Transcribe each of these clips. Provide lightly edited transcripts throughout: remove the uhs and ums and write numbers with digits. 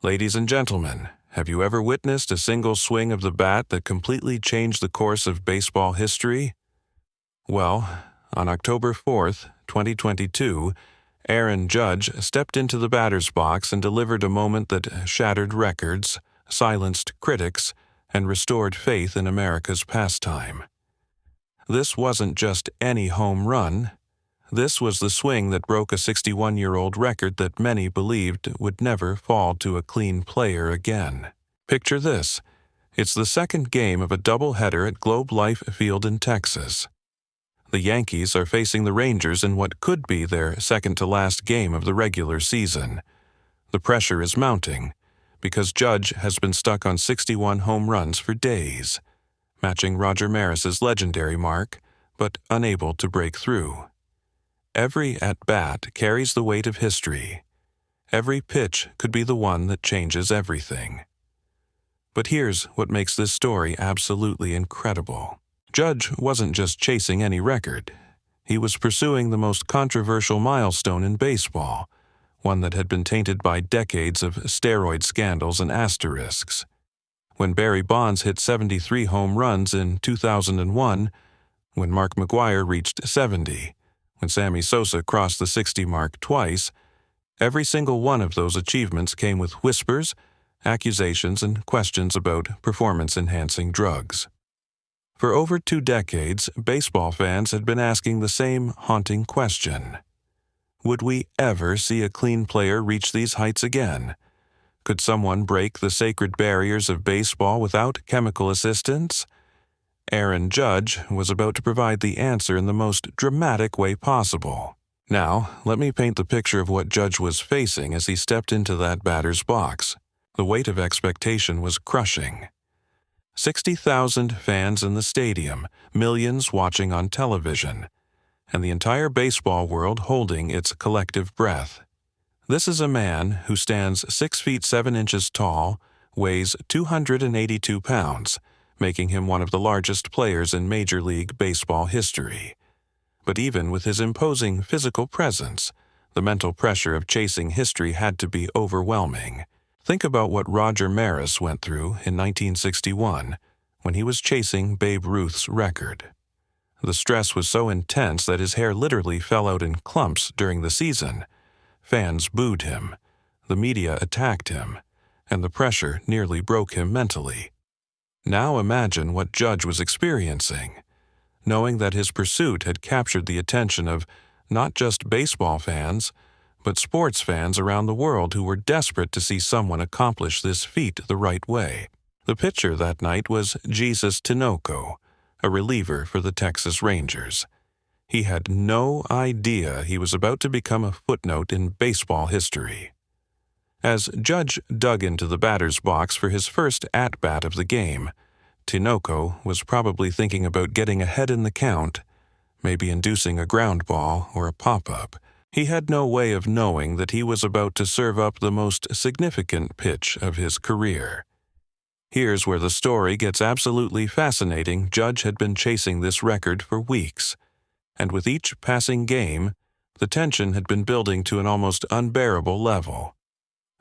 Ladies and gentlemen, have you ever witnessed a single swing of the bat that completely changed the course of baseball history? Well, on October 4th, 2022, Aaron Judge stepped into the batter's box and delivered a moment that shattered records, silenced critics, and restored faith in America's pastime. This wasn't just any home run. This was the swing that broke a 61-year-old record that many believed would never fall to a clean player again. Picture this. It's the second game of a doubleheader at Globe Life Field in Texas. The Yankees are facing the Rangers in what could be their second-to-last game of the regular season. The pressure is mounting because Judge has been stuck on 61 home runs for days, matching Roger Maris's legendary mark, but unable to break through. Every at-bat carries the weight of history. Every pitch could be the one that changes everything. But here's what makes this story absolutely incredible. Judge wasn't just chasing any record. He was pursuing the most controversial milestone in baseball, one that had been tainted by decades of steroid scandals and asterisks. When Barry Bonds hit 73 home runs in 2001, when Mark McGwire reached 70, when Sammy Sosa crossed the 60 mark twice, every single one of those achievements came with whispers, accusations, and questions about performance-enhancing drugs. For over 2 decades, baseball fans had been asking the same haunting question. Would we ever see a clean player reach these heights again? Could someone break the sacred barriers of baseball without chemical assistance? Aaron Judge was about to provide the answer in the most dramatic way possible. Now, let me paint the picture of what Judge was facing as he stepped into that batter's box. The weight of expectation was crushing. 60,000 fans in the stadium, millions watching on television, and the entire baseball world holding its collective breath. This is a man who stands 6 feet 7 inches tall, weighs 282 pounds, making him one of the largest players in Major League Baseball history. But even with his imposing physical presence, the mental pressure of chasing history had to be overwhelming. Think about what Roger Maris went through in 1961 when he was chasing Babe Ruth's record. The stress was so intense that his hair literally fell out in clumps during the season. Fans booed him, the media attacked him, and the pressure nearly broke him mentally. Now imagine what Judge was experiencing, knowing that his pursuit had captured the attention of not just baseball fans, but sports fans around the world who were desperate to see someone accomplish this feat the right way. The pitcher that night was Jesus Tinoco, a reliever for the Texas Rangers. He had no idea he was about to become a footnote in baseball history. As Judge dug into the batter's box for his first at-bat of the game, Tinoco was probably thinking about getting ahead in the count, maybe inducing a ground ball or a pop-up. He had no way of knowing that he was about to serve up the most significant pitch of his career. Here's where the story gets absolutely fascinating. Judge had been chasing this record for weeks, and with each passing game, the tension had been building to an almost unbearable level.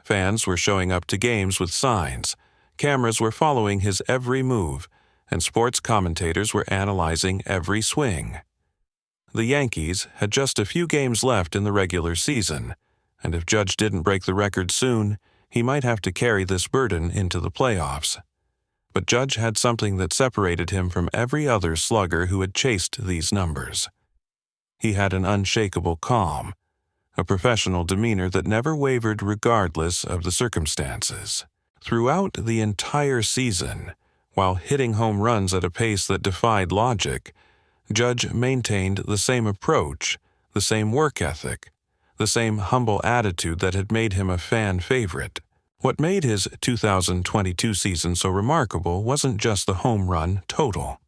Fans were showing up to games with signs, cameras were following his every move, and sports commentators were analyzing every swing. The Yankees had just a few games left in the regular season, and if Judge didn't break the record soon, he might have to carry this burden into the playoffs. But Judge had something that separated him from every other slugger who had chased these numbers. He had an unshakable calm, a professional demeanor that never wavered regardless of the circumstances. Throughout the entire season, while hitting home runs at a pace that defied logic, Judge maintained the same approach, the same work ethic, the same humble attitude that had made him a fan favorite. What made his 2022 season so remarkable wasn't just the home run total.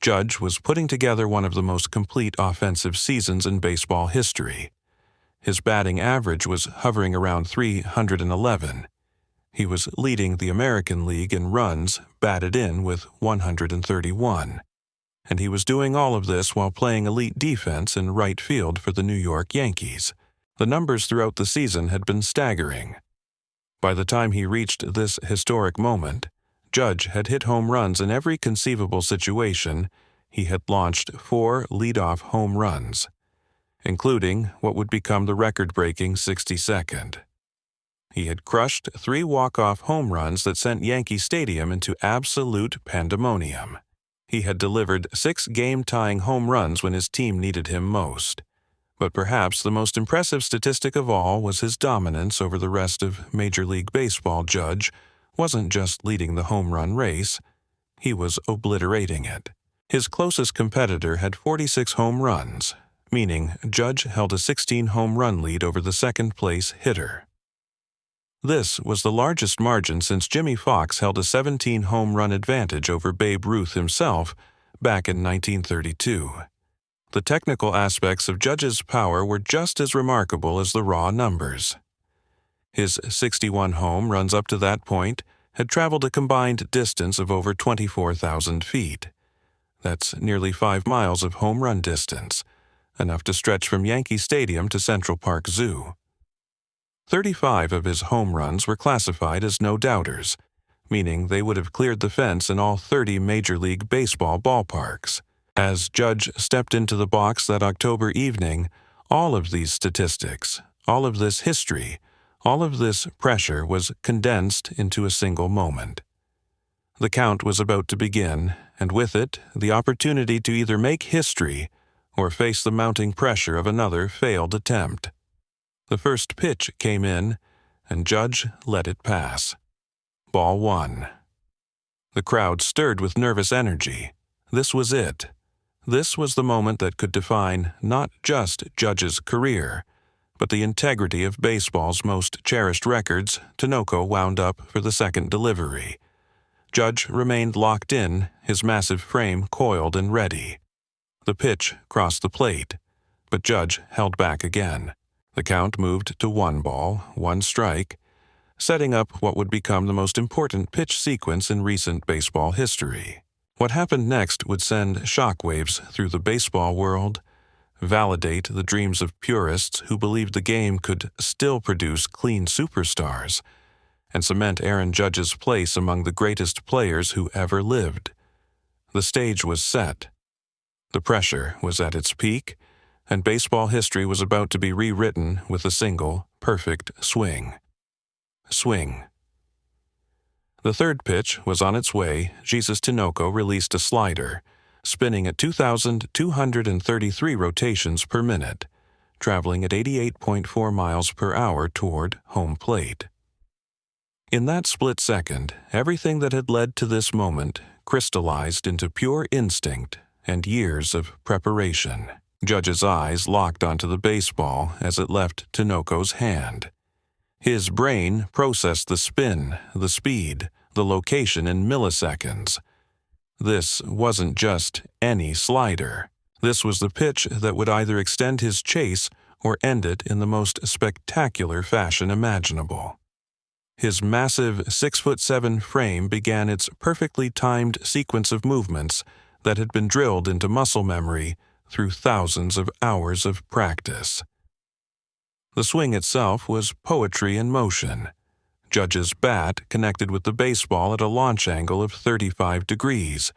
Judge was putting together one of the most complete offensive seasons in baseball history. His batting average was hovering around 311. He was leading the American League in runs batted in with 131. And he was doing all of this while playing elite defense in right field for the New York Yankees. The numbers throughout the season had been staggering. By the time he reached this historic moment, Judge had hit home runs in every conceivable situation. He had launched 4 leadoff home runs, including what would become the record-breaking 62nd. He had crushed 3 walk-off home runs that sent Yankee Stadium into absolute pandemonium. He had delivered 6 game-tying home runs when his team needed him most. But perhaps the most impressive statistic of all was his dominance over the rest of Major League Baseball. Judge wasn't just leading the home run race, he was obliterating it. His closest competitor had 46 home runs, meaning Judge held a 16 home run lead over the second-place hitter. This was the largest margin since Jimmy Fox held a 17 home run advantage over Babe Ruth himself back in 1932. The technical aspects of Judge's power were just as remarkable as the raw numbers. His 61 home runs up to that point had traveled a combined distance of over 24,000 feet. That's nearly 5 miles of home run distance, enough to stretch from Yankee Stadium to Central Park Zoo. 35 of his home runs were classified as no-doubters, meaning they would have cleared the fence in all 30 Major League Baseball ballparks. As Judge stepped into the box that October evening, all of these statistics, all of this history, all of this pressure was condensed into a single moment. The count was about to begin, and with it, the opportunity to either make history or face the mounting pressure of another failed attempt. The first pitch came in, and Judge let it pass. Ball 1. The crowd stirred with nervous energy. This was it. This was the moment that could define not just Judge's career, but the integrity of baseball's most cherished records. Tinoco wound up for the second delivery. Judge remained locked in, his massive frame coiled and ready. The pitch crossed the plate, but Judge held back again. The count moved to 1 ball, 1 strike, setting up what would become the most important pitch sequence in recent baseball history. What happened next would send shockwaves through the baseball world, validate the dreams of purists who believed the game could still produce clean superstars, and cement Aaron Judge's place among the greatest players who ever lived. The stage was set. The pressure was at its peak, and baseball history was about to be rewritten with a single, perfect swing. Swing. The third pitch was on its way. Jesus Tinoco released a slider, spinning at 2,233 rotations per minute, traveling at 88.4 miles per hour toward home plate. In that split second, everything that had led to this moment crystallized into pure instinct and years of preparation. Judge's eyes locked onto the baseball as it left Tinoco's hand. His brain processed the spin, the speed, the location in milliseconds. This wasn't just any slider. This was the pitch that would either extend his chase or end it in the most spectacular fashion imaginable. His massive 6'7" frame began its perfectly timed sequence of movements that had been drilled into muscle memory through thousands of hours of practice. The swing itself was poetry in motion. Judge's bat connected with the baseball at a launch angle of 35 degrees,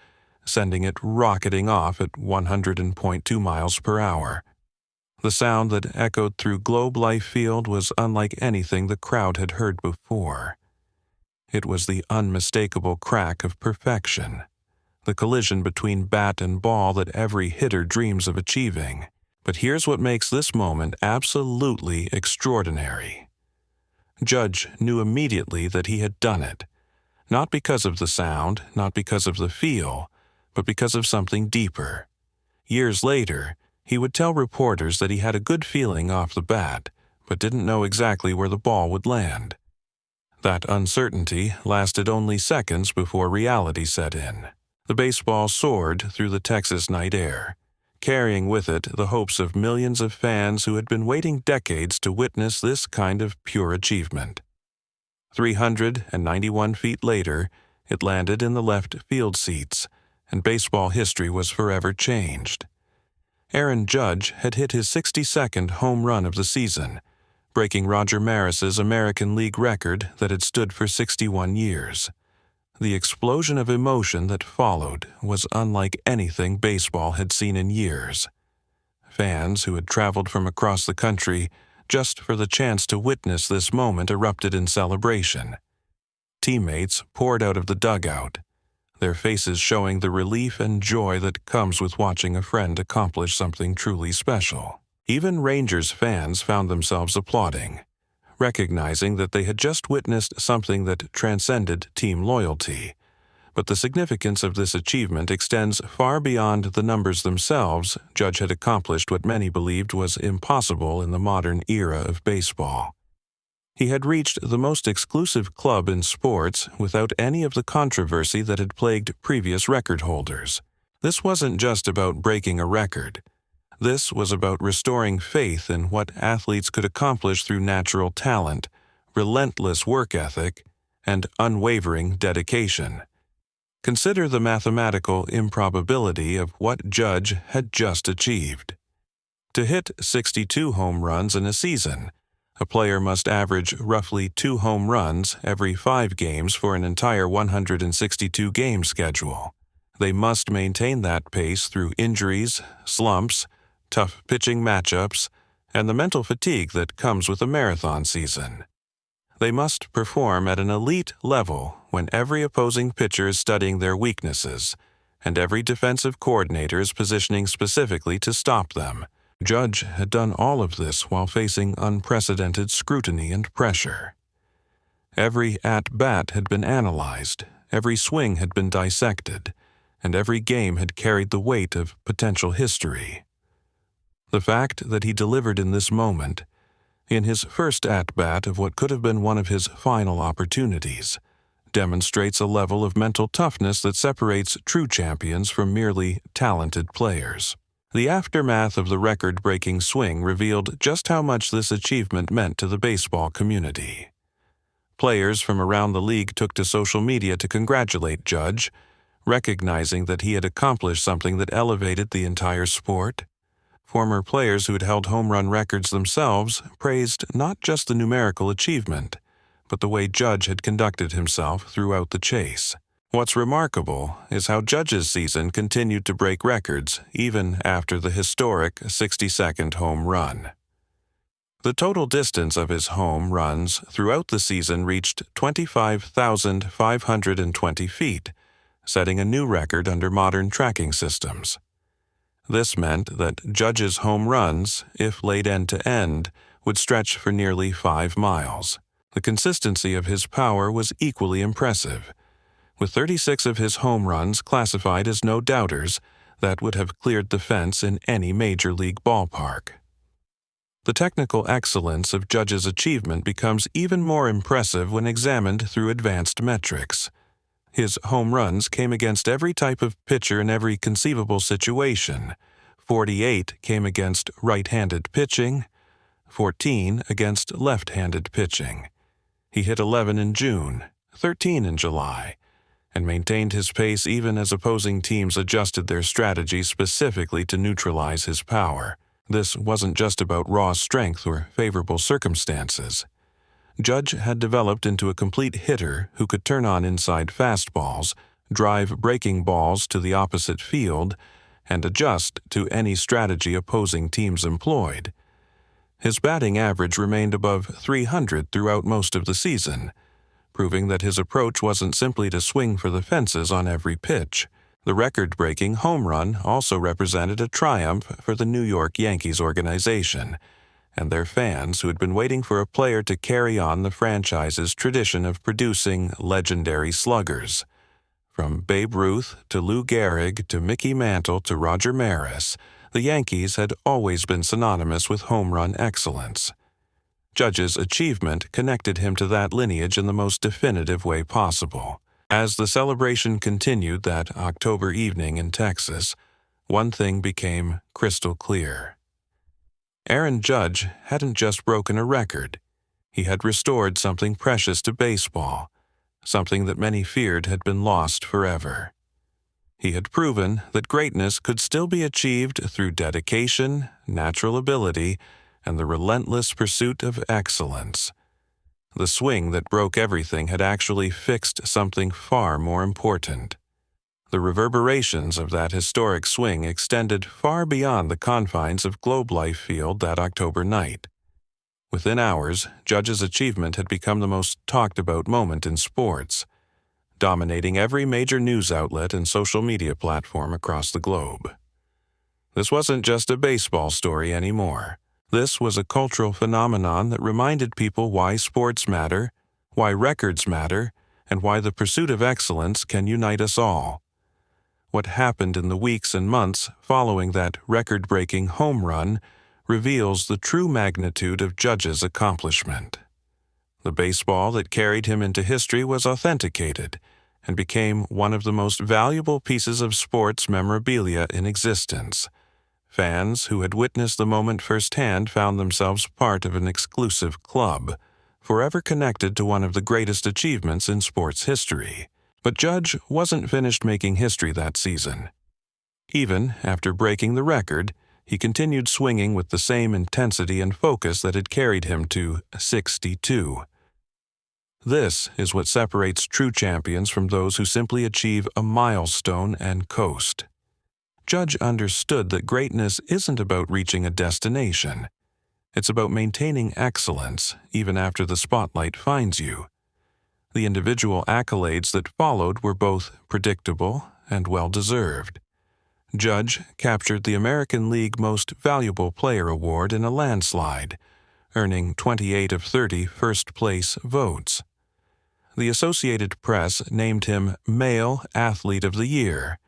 sending it rocketing off at 100.2 miles per hour. The sound that echoed through Globe Life Field was unlike anything the crowd had heard before. It was the unmistakable crack of perfection, the collision between bat and ball that every hitter dreams of achieving. But here's what makes this moment absolutely extraordinary. Judge knew immediately that he had done it, not because of the sound, not because of the feel, but because of something deeper. Years later, he would tell reporters that he had a good feeling off the bat, but didn't know exactly where the ball would land. That uncertainty lasted only seconds before reality set in. The baseball soared through the Texas night air, carrying with it the hopes of millions of fans who had been waiting decades to witness this kind of pure achievement. 391 feet later, it landed in the left field seats, and baseball history was forever changed. Aaron Judge had hit his 62nd home run of the season, breaking Roger Maris's American League record that had stood for 61 years. The explosion of emotion that followed was unlike anything baseball had seen in years. Fans who had traveled from across the country just for the chance to witness this moment erupted in celebration. Teammates poured out of the dugout, their faces showing the relief and joy that comes with watching a friend accomplish something truly special. Even Rangers fans found themselves applauding, recognizing that they had just witnessed something that transcended team loyalty. But the significance of this achievement extends far beyond the numbers themselves. Judge had accomplished what many believed was impossible in the modern era of baseball. He had reached the most exclusive club in sports without any of the controversy that had plagued previous record holders. This wasn't just about breaking a record. This was about restoring faith in what athletes could accomplish through natural talent, relentless work ethic, and unwavering dedication. Consider the mathematical improbability of what Judge had just achieved. To hit 62 home runs in a season, a player must average roughly 2 home runs every 5 games for an entire 162-game schedule. They must maintain that pace through injuries, slumps, tough pitching matchups, and the mental fatigue that comes with a marathon season. They must perform at an elite level when every opposing pitcher is studying their weaknesses, and every defensive coordinator is positioning specifically to stop them. Judge had done all of this while facing unprecedented scrutiny and pressure. Every at-bat had been analyzed, every swing had been dissected, and every game had carried the weight of potential history. The fact that he delivered in this moment, in his first at-bat of what could have been one of his final opportunities, demonstrates a level of mental toughness that separates true champions from merely talented players. The aftermath of the record-breaking swing revealed just how much this achievement meant to the baseball community. Players from around the league took to social media to congratulate Judge, recognizing that he had accomplished something that elevated the entire sport. Former players who had held home run records themselves praised not just the numerical achievement, but the way Judge had conducted himself throughout the chase. What's remarkable is how Judge's season continued to break records even after the historic 62nd home run. The total distance of his home runs throughout the season reached 25,520 feet, setting a new record under modern tracking systems. This meant that Judge's home runs, if laid end to end, would stretch for nearly 5 miles. The consistency of his power was equally impressive. With 36 of his home runs classified as no-doubters, that would have cleared the fence in any major league ballpark. The technical excellence of Judge's achievement becomes even more impressive when examined through advanced metrics. His home runs came against every type of pitcher in every conceivable situation. 48 came against right-handed pitching, 14 against left-handed pitching. He hit 11 in June, 13 in July, and maintained his pace even as opposing teams adjusted their strategy specifically to neutralize his power. This wasn't just about raw strength or favorable circumstances. Judge had developed into a complete hitter who could turn on inside fastballs, drive breaking balls to the opposite field, and adjust to any strategy opposing teams employed. His batting average remained above .300 throughout most of the season, proving that his approach wasn't simply to swing for the fences on every pitch. The record-breaking home run also represented a triumph for the New York Yankees organization and their fans who had been waiting for a player to carry on the franchise's tradition of producing legendary sluggers. From Babe Ruth to Lou Gehrig to Mickey Mantle to Roger Maris, the Yankees had always been synonymous with home run excellence. Judge's achievement connected him to that lineage in the most definitive way possible. As the celebration continued that October evening in Texas, one thing became crystal clear. Aaron Judge hadn't just broken a record. He had restored something precious to baseball, something that many feared had been lost forever. He had proven that greatness could still be achieved through dedication, natural ability, and the relentless pursuit of excellence. The swing that broke everything had actually fixed something far more important. The reverberations of that historic swing extended far beyond the confines of Globe Life Field that October night. Within hours, Judge's achievement had become the most talked-about moment in sports, dominating every major news outlet and social media platform across the globe. This wasn't just a baseball story anymore. This was a cultural phenomenon that reminded people why sports matter, why records matter, and why the pursuit of excellence can unite us all. What happened in the weeks and months following that record-breaking home run reveals the true magnitude of Judge's accomplishment. The baseball that carried him into history was authenticated and became one of the most valuable pieces of sports memorabilia in existence. Fans who had witnessed the moment firsthand found themselves part of an exclusive club, forever connected to one of the greatest achievements in sports history. But Judge wasn't finished making history that season. Even after breaking the record, he continued swinging with the same intensity and focus that had carried him to 62. This is what separates true champions from those who simply achieve a milestone and coast. Judge understood that greatness isn't about reaching a destination. It's about maintaining excellence even after the spotlight finds you. The individual accolades that followed were both predictable and well-deserved. Judge captured the American League Most Valuable Player Award in a landslide, earning 28 of 30 first-place votes. The Associated Press named him Male Athlete of the Year,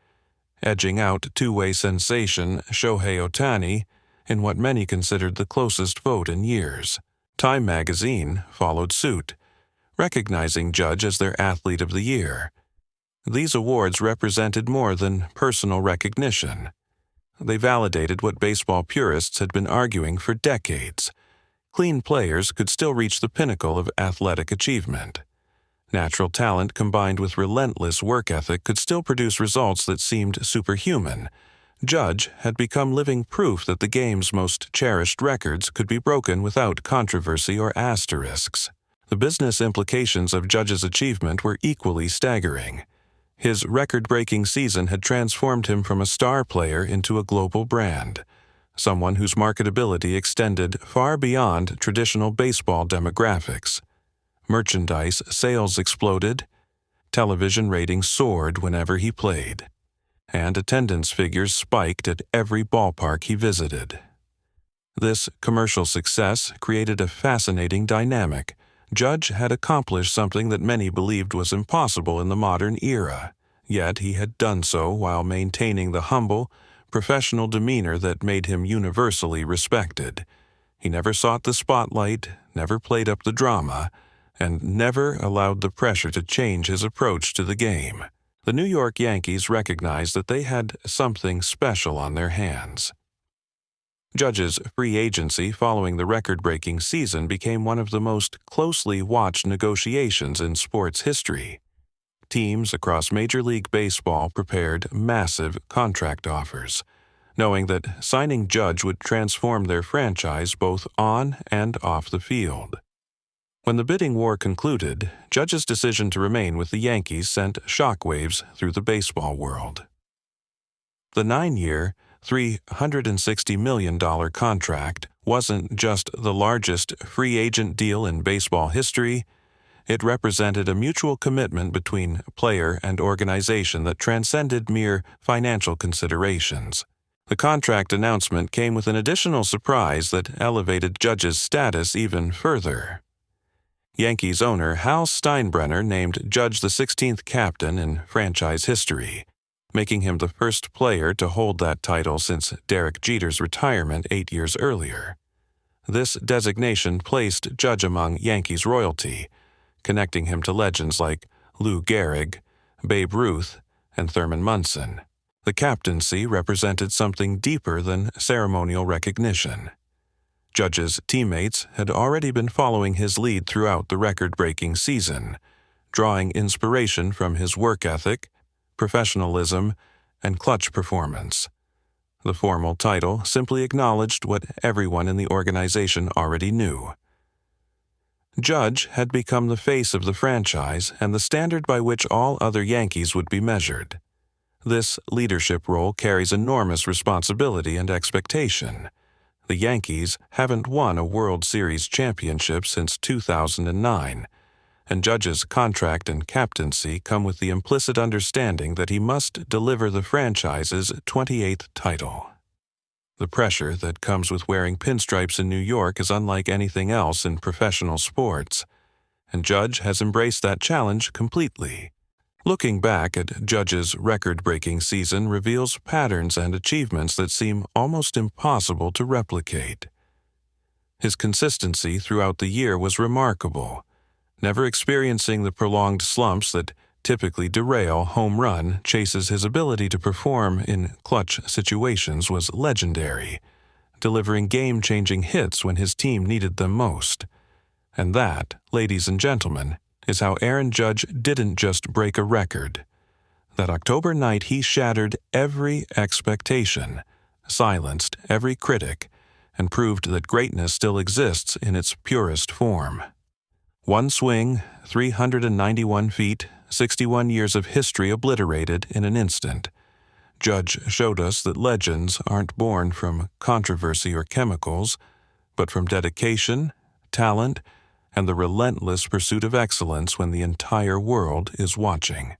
edging out two-way sensation Shohei Ohtani in what many considered the closest vote in years. Time magazine followed suit, recognizing Judge as their Athlete of the Year. These awards represented more than personal recognition. They validated what baseball purists had been arguing for decades. Clean players could still reach the pinnacle of athletic achievement. Natural talent combined with relentless work ethic could still produce results that seemed superhuman. Judge had become living proof that the game's most cherished records could be broken without controversy or asterisks. The business implications of Judge's achievement were equally staggering. His record-breaking season had transformed him from a star player into a global brand, someone whose marketability extended far beyond traditional baseball demographics. Merchandise sales exploded, television ratings soared whenever he played, and attendance figures spiked at every ballpark he visited. This commercial success created a fascinating dynamic. Judge had accomplished something that many believed was impossible in the modern era, yet he had done so while maintaining the humble, professional demeanor that made him universally respected. He never sought the spotlight, never played up the drama, and never allowed the pressure to change his approach to the game. The New York Yankees recognized that they had something special on their hands. Judge's free agency following the record-breaking season became one of the most closely watched negotiations in sports history. Teams across Major League Baseball prepared massive contract offers, knowing that signing Judge would transform their franchise both on and off the field. When the bidding war concluded, Judge's decision to remain with the Yankees sent shockwaves through the baseball world. The 9-year, $360 million contract wasn't just the largest free agent deal in baseball history. It represented a mutual commitment between player and organization that transcended mere financial considerations. The contract announcement came with an additional surprise that elevated Judge's status even further. Yankees owner Hal Steinbrenner named Judge the 16th captain in franchise history, making him the first player to hold that title since Derek Jeter's retirement 8 years earlier. This designation placed Judge among Yankees royalty, connecting him to legends like Lou Gehrig, Babe Ruth, and Thurman Munson. The captaincy represented something deeper than ceremonial recognition. Judge's teammates had already been following his lead throughout the record-breaking season, drawing inspiration from his work ethic, professionalism, and clutch performance. The formal title simply acknowledged what everyone in the organization already knew. Judge had become the face of the franchise and the standard by which all other Yankees would be measured. This leadership role carries enormous responsibility and expectation. The Yankees haven't won a World Series championship since 2009, and Judge's contract and captaincy come with the implicit understanding that he must deliver the franchise's 28th title. The pressure that comes with wearing pinstripes in New York is unlike anything else in professional sports, and Judge has embraced that challenge completely. Looking back at Judge's record-breaking season reveals patterns and achievements that seem almost impossible to replicate. His consistency throughout the year was remarkable. Never experiencing the prolonged slumps that typically derail home run chases, his ability to perform in clutch situations was legendary, delivering game-changing hits when his team needed them most. And that, ladies and gentlemen, is how Aaron Judge didn't just break a record. That October night he shattered every expectation, silenced every critic, and proved that greatness still exists in its purest form. One swing, 391 feet, 61 years of history obliterated in an instant. Judge showed us that legends aren't born from controversy or chemicals, but from dedication, talent, and the relentless pursuit of excellence when the entire world is watching.